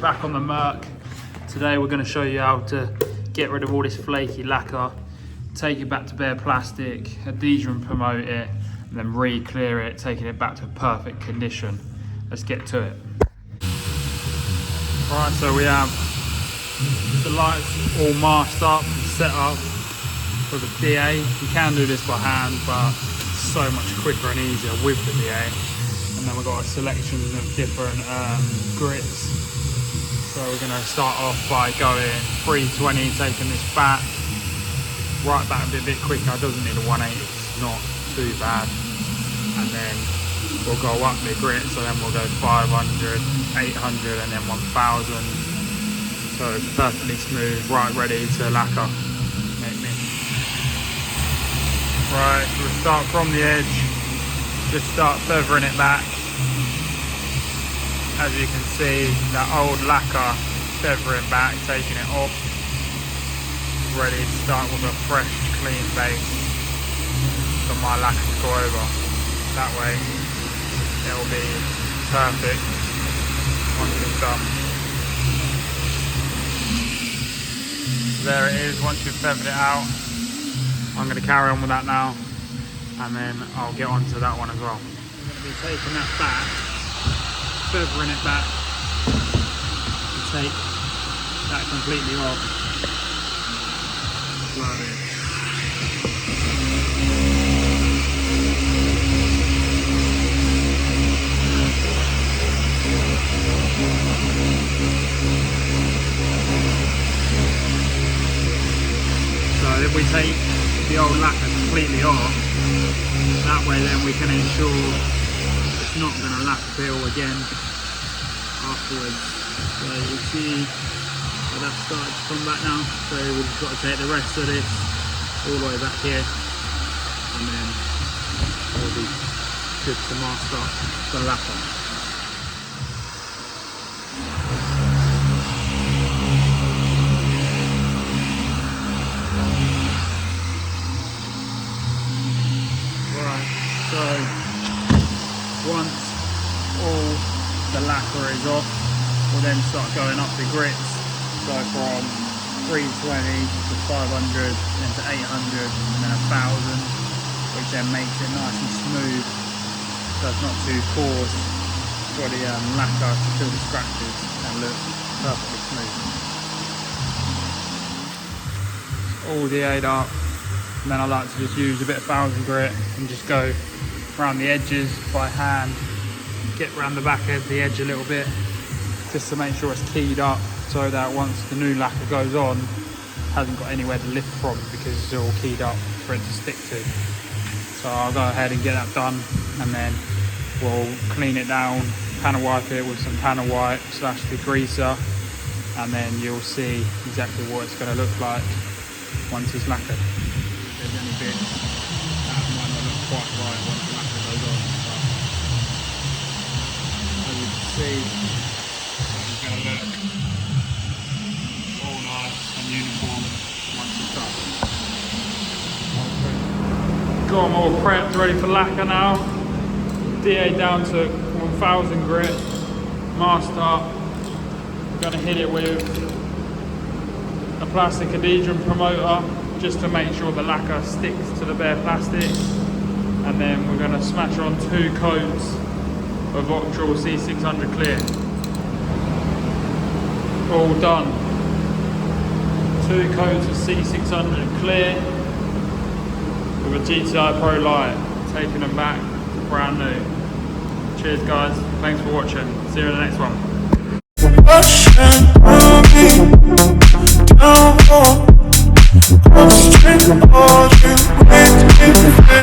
back on the Merc. Today we're going to show you how to get rid of all this flaky lacquer, take it back to bare plastic, adhesion promote it, and then re-clear it, taking it back to perfect condition. Let's get to it. Right, so we have the lights all masked up and set up with a DA. You can do this by hand, but it's so much quicker and easier with the DA. And then we've got a selection of different grits. So we're going to start off by going 320, taking this back, right back a bit quicker. It doesn't need a 180, it's not too bad. And then we'll go up the grit, so then we'll go 500, 800 and then 1000. So it's perfectly smooth, right ready to lacquer. Right, so we'll start from the edge, just start feathering it back. As you can see, that old lacquer feathering back, taking it off. Ready to start with a fresh, clean base for my lacquer to go over. That way, it will be perfect once it's done. There it is, once you've feathered it out. I'm going to carry on with that now, and then I'll get on to that one as well. I'm going to be taking that back, feathering it back, to take that completely off. Slowly. So if we take the old lacquer completely off, that way then we can ensure it's not going to lacquer peel again afterwards. So you see how that's started to come back now, so we've just got to take the rest of this all the way back here, and then we'll be good to mask up the lacquer. So once all the lacquer is off, we'll then start going up the grits. So from 320 to 500, then to 800, and then 1000, which then makes it nice and smooth, so it's not too coarse for the lacquer to fill the scratches and look perfectly smooth. All DA'd up. And then I like to just use a bit of 1000 grit and just go around the edges by hand, get around the back of the edge a little bit, just to make sure it's keyed up, so that once the new lacquer goes on, it hasn't got anywhere to lift from because it's all keyed up for it to stick to. So I'll go ahead and get that done, and then we'll clean it down, panel wipe it with some panel wipe / degreaser, and then you'll see exactly what it's going to look like once it's lacquered. There's any bits that might not look quite right once the lacquer goes on, but as you can see, it's going to look all nice and uniform once it's done. Got them all prepped, ready for lacquer now. DA down to 1000 grit, masked up. We're going to hit it with a plastic adhesion promoter, just to make sure the lacquer sticks to the bare plastic, and then we're going to smash on 2 coats of Octral C600 clear. All done. 2 coats of C600 clear with a GTI Pro light, taking them back to brand new. Cheers guys, thanks for watching, see you in the next one.